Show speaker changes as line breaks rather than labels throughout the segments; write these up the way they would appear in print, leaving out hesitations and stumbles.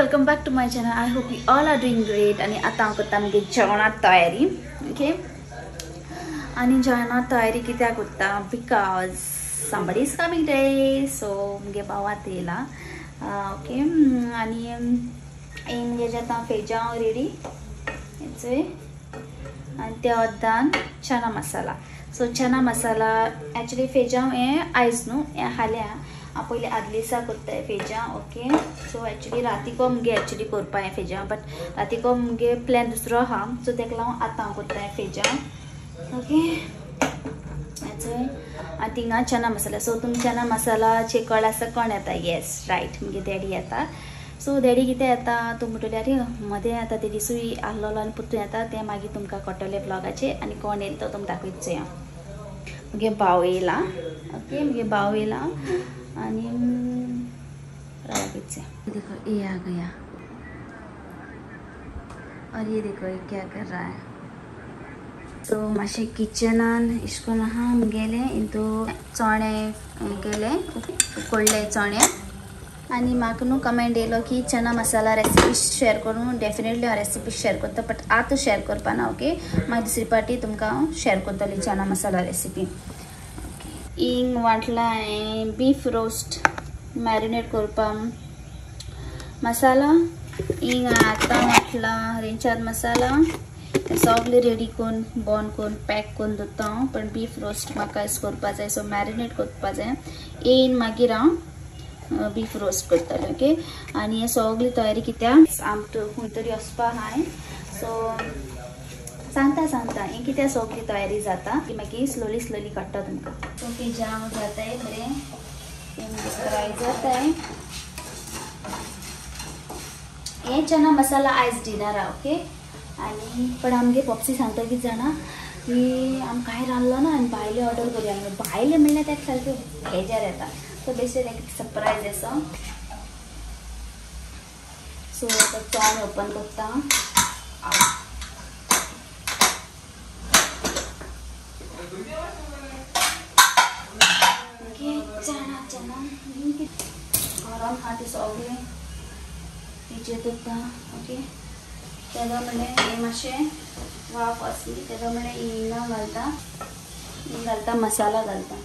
welcome back to my channel. I hope you all are doing great. आणि आता हांव करता मगे जेवणात तयारी. ओके आणि जेवणात तयारी कित्याक करता because somebody is coming today, so मगे भावात येला. ओके आणि मगे जाता फेजाव रेडी हेचे आणि त्या अद्दान चना मसाला. सो चना मसाला एक्चुअली फेजाव हे आयज न्हू हे हाल्या पहले आदलीसा करता फेजा. ओके सो एक्चुअली रातीको मुगे एक्चुअली करपा हे फेजा बट रातीको मुगे प्लॅन दुसरो आहा सो तेका लागून आतां करता फेजा. ओके आनी थिंगा चना मसाला. सो तुमी चना मसालाचे कळ आसा कोण येता? येस रायट मुगे डॅडी येता. सो डॅडी कितें येता तुमी म्हणटले अरे मदें आतां ते दिसूय आसलोलो आनी पुतू येता तें मागीर तुमकां कळटलें ब्लॉगाचेर आनी कोण येता तो तुमकां दाखयचें हांव. मुगे भाव येयला. ओके मुगे भाव येयला आणि देखो ये आ गया और ये देखो ये क्या कर रहा है. सो मातशें किचनान इश्कोन आहा गेले इंतू चणे केले उकडले चणे आणि म्हाका न्हू कमेंट येयलो की चना मसाला रेसिपी शेअर करूं. डेफिनेटली हांव रेसिपी शेअर करता बट आतां शेअर करपाना. ओके मागीर दुसरी पाटी तुमकां हांव शेअर करतली चना मसाला रेसिपी. इंग वाटला हांवें बीफ रोस्ट मॅरिनेट करपा मसाला इंग आतां वाटला रेंचाद मसाला सगळे रेडी करून बॉन करून पॅक करून दवरता हांव. पण बीफ रोस्ट म्हाका एस करपा जाय सो मॅरिनेट करपा जाय येयन मागीर हांव बीफ रोस्ट करतलें. ओके आनी हे सगळी तयारी कित्याक आमकां खंय तरी वचपा हाय सो सांगता हे कित्या सगळी तयारी जाता की मागीर स्लोली काडटा तुमकां. ओके जाम जाताय बरें फ्राय जाताय हे चना मसाला आयज डिनरा. ओके आनी पण आमगे पॉप्सी सांगता कितें जाणा की आम कांय रांदलो ना आनी भायले ऑर्डर करुया. भायले म्हणल्यार तेका सारकें बेजार येता सो बेश्टें एक सरप्रायज आसा. सो आतां चण ओपन करता. चना गरम हाती सगळे तेजेर दवरता. ओके तेदो म्हणल्यार हे मातशें वाफ आसली तेदो म्हणल्यार हिंग घालता मसाला घालता.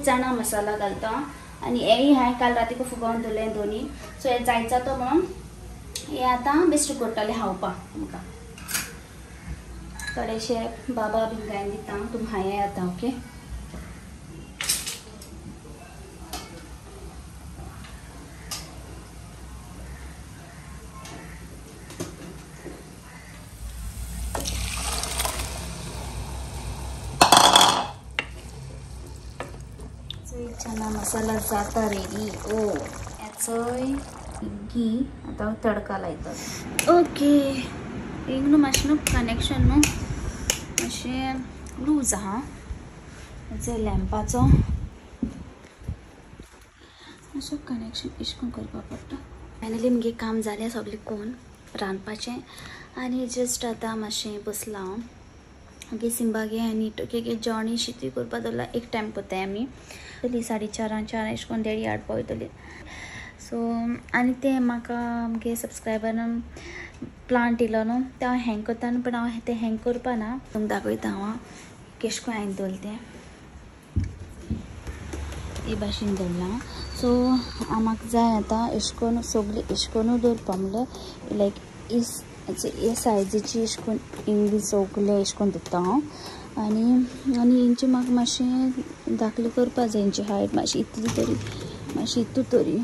चना मसाला घालता आणि हेय हांवें काल रातीको फुगोवन दवरलें दोनी. सो हे जायचा तो म्हणून हे आतां बेश्ट करतलें खावपाक तुमकां. थोडेशे बाबा बीन घालून दिता तुमी हांवें आतां. ओके चना मसाला जाता रेडी. ओ याचोय घी आता तडका लायता. ओके एक न्हू मातशें न्हू कनेक्शन न्हू मातशें लूज आहा हेचो लॅम्पाचो मातशें कनेक्शन इश्कून करपा पडटा. फायनली मुगे काम जालें सगळें कोण रांदपाचें आनी जस्ट आतां मातशें बसलां हांव. ओके सिंबागे आनी टोके जेवणी शिती करपा दवरला. एक टायम कोत्ताय आमी तली 4:30 एश कोन्न डॅडी हाडपा वयतली. सो आनी ते म्हाका आमगे सब्सक्रायबरान प्लांट येयलो न्हू ते हांव हँग करता न्हू पण हांव ते हँग करपा ना तुमकां दाखयता हांव केश कोन्न हांवें दवरलें तें हे भाशेन दवरलां. सो म्हाका जाय आतां एश कोन्न सगळी एश कोन्नू दवरपा म्हणल्यार लायक हे सायजीची एश कोन्न इंग्ली सगळे एश कोन्न दवरता हांव. आनी हेंची म्हाका मातशें धाकली करपा जाय हेंची हायट मातशी इतली तरी मातशी इतू तरी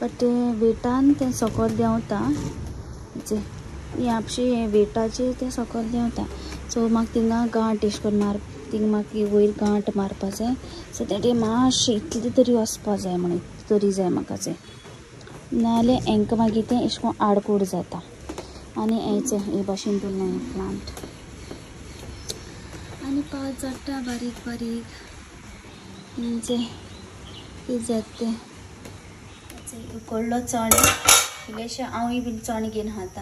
बट ते वेटान तें सकयल देंवता हे आपशे हे वेटाचेर तें सकयल देंवता. सो म्हाका थिंगा गांठ एश कोन्न थिंगा म्हाका वयर गांठ मारपा जाय. सो तें मातशें इतली तरी वचपा जाय म्हणून इतली तरी जाय म्हाका जाय नाजाल्यार हेंकां मागीर तें एश कोन्न आडकोड जाता. आनी हेचो हे भाशेन दवरलें हें प्लांट आनी पावस जाता बारीक म्हणजे कितें जाता तें उकडलो चणे इल्लेशे हांवूय बीन चणे घेवन खाता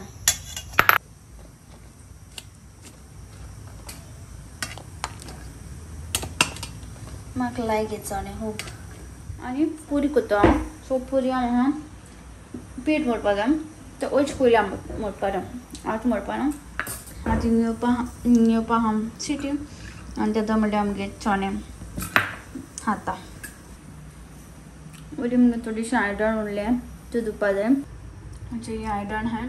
म्हाका लायक हे चणे खूब आनी पुरी करता हांव सो पुरी हांव पीठ मळपा जाय ते ओच पयली हांव मळपा जाय आतां मळपा ना आतां घेवपा हांव सिटी आनी तेदो म्हणल्यार आमगे चणे खाता पयली मुगे थोडीशी आयदण उरले ती धुवपा जाय म्हणजे ही आयदण आहा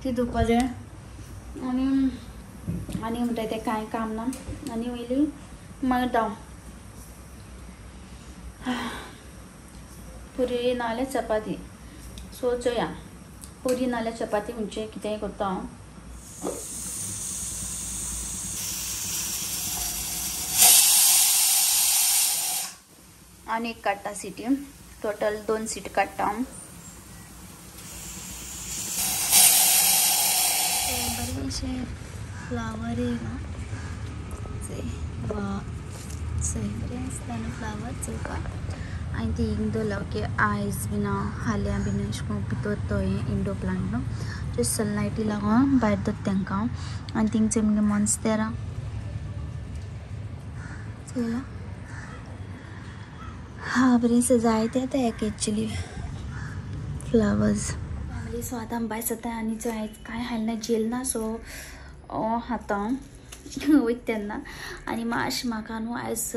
ती धुवपा जाय आनी म्हणटा तें कांय काम ना आनी वयली मागीर दाव पुरी नाल्यार चपाती सो चोया पुरी नाल्यार चपाती म्हणजे कितेंय करता हांव आनी एक काडटा सिटी टोटल 2 सीट काडटा हांव बरेंशे फ्लावर बरें आसता न्हू फ्लावर चोवपाक आनी ती हिंग दवरला ओके आयज बीन हाल्या बीन अशें करून भितर तो हें इंडोर प्लांट न्हू जस्ट सनलायटी लागून भायर दवरता तांकां हांव आनी थिंगचे मुगे मॉन्स्टेरा चोयला हाँ बरें जायते येता एक एक्चुली फ्लावर्स फॅमिली सो आतां आमी भायर सरता आनी जो आयज कांय खायना ना जेल ना सो खाता हांव वयता तेन्ना आनी मातशें म्हाका न्हू आयज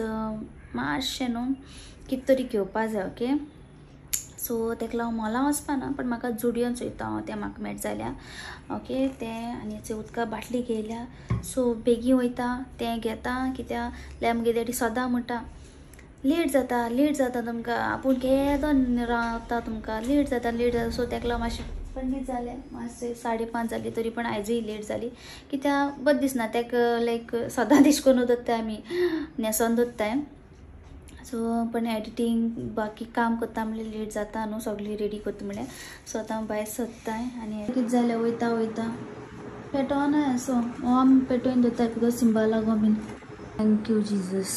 मातशें न्हू कितें तरी घेवपा जाय ओके सो तेका लागून मॉलां वचपा ना बट म्हाका जुडियोन चोयता हांव तें म्हाका मेळ जाल्यार ओके तें आनी उदका बाटली घेयल्या सो बेगीन वयता तें घेता कित्याक म्हगे डॅडी सदां म्हणटा लेट जाता तुमकां आपूण केदो रावता तुमकां लेट जाता सो तेका लागून मातशें पंडीत जालें मातशें 5:30 जाली तरी पण आयजूय लेट जाली कित्याक बरें दिसना तेका लायक सदां दिश्ट करून दवरता आमी न्हेसोन दवरताय सो पण एडिटींग बाकी काम करता म्हणल्यार लेट जाता न्हू सगळी रेडी करता म्हणल्यार सो आतां हांव भायर सरताय आनी कितें जालें वयता पेटोना सो हो आमी पेटोवन दवरता तुका सिंबल लागून बीन थँक यू जिजस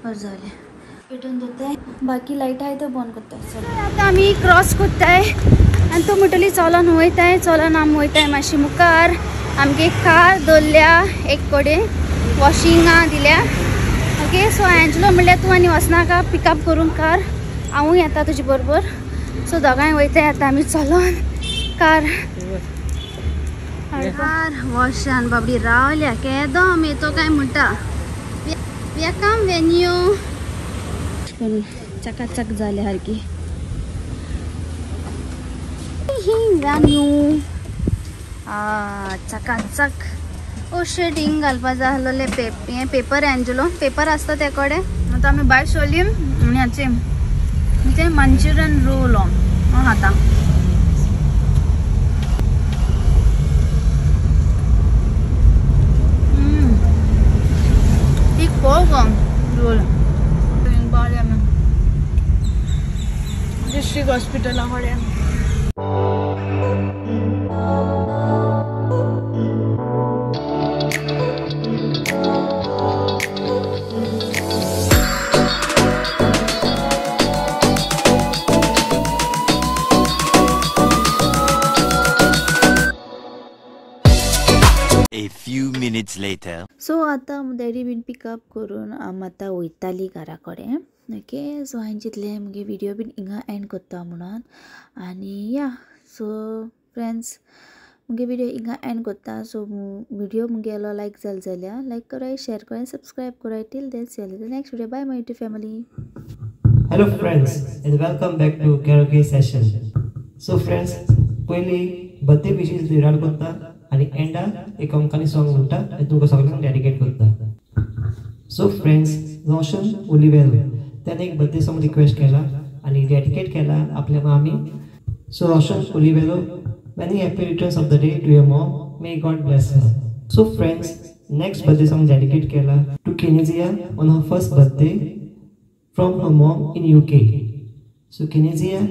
बरें जालें पेटोवन दवरताय बाकी लायट आहाय त्यो बंद करताय आतां आमी क्रॉस करताय आनी तो म्हणटली चलोन वयताय आमी वयताय मातशी मुखार आमगे कार दवरल्या एक कडेन वॉशिंगा दिल्या ओके सो एंजलो म्हणल्यार तूं आनी वचनाका पिकअप करूंक कार हांवूय येता तुजे बरोबर सो दोगांय वयताय आतां आमी चलोन कार वॉशान बाबडी रावल्या केदो आमी येतो काय म्हणटा वेलकम वेन्यू चकाचक जाले सारकी वेन्यू चकाचक ओ शेट हिंग घालपा जाय आसलोले हें पेपर एंजलो पेपर आसता ते कडेन आतां आमी भायर सोली आनी हाचें मंचुरियन रोल खाता रोल डिस्ट्रिक्ट हॉस्पिटला कडेन
A few minutes later.
सो आतां डॅडी बीन पिकअप करून आतां वयताली घरा कडेन ओके सो हांवें चिंतलें मुगे व्हिडिओ बीन हिंगा एंड करता म्हणून आनी या सो फ्रेंड्स मुगे व्हिडिओ हिंगा एंड करता सो व्हिडिओ मुगेलो लायक जालो जाल्यार लायक कराय शेअर कराय सबस्क्राईब कराय till then see you next video bye my YouTube family
Hello friends and welcome back to karaoke session. So friends, पयली बर्थडे विशेस रिडाड करता आणि एंडा एक अंकानी सॉंग म्हणटा आणि तुमकां सगळ्यांक डेडिकेट करता. सो फ्रेंड्स, रोशन ओलिवेरो त्याने एक बर्थडे सॉंग रिक्वेस्ट केला आणि डेडिकेट केला आपल्या मामी. सो रोशन ओलिवेरो, many happy returns of the day to your mom. May God bless her. So friends, next birthday song dedicate केला to Kinezia on her first birthday from her mom in UK. So Kinezia,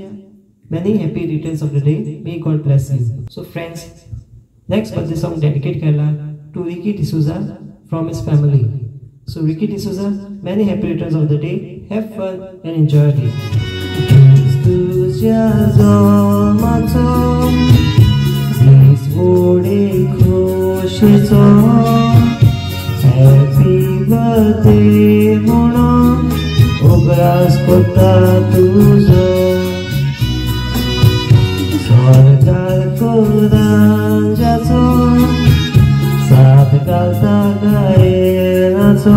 many happy returns of the day. May God bless you. So friends, next birthday song dedicate केला to Ricky D'Souza from his family. So Ricky D'Souza, many happy returns of the day. Have fun and enjoy it. फुडे खुशीचो happy birthday म्हणून उगडास कोता तुजो स्वर्गात कोदांजाचो साथ घालता गायनाचो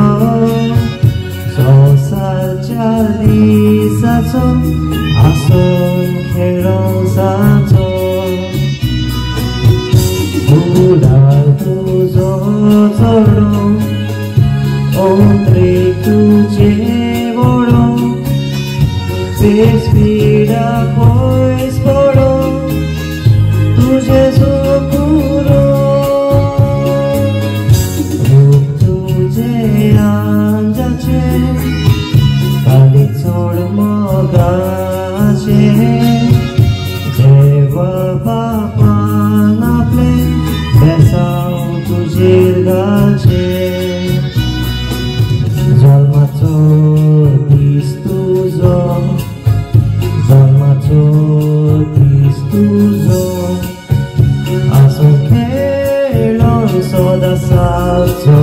संवसारच्या दिसाचो आसून खेळोंक जाचो फुडार तुजो चोडो ओंत्रे तुजे वडो स्पीडा पयस पडो तुजे सोकुरो रूप तुजे आंजाचे काली चोड मोगाचे देव बापान आपले बेसांव तुजेर घालचे जल्माचो दीस तुजो जल्माचो दीस तुजो आसूं खेळोन सदां सावचो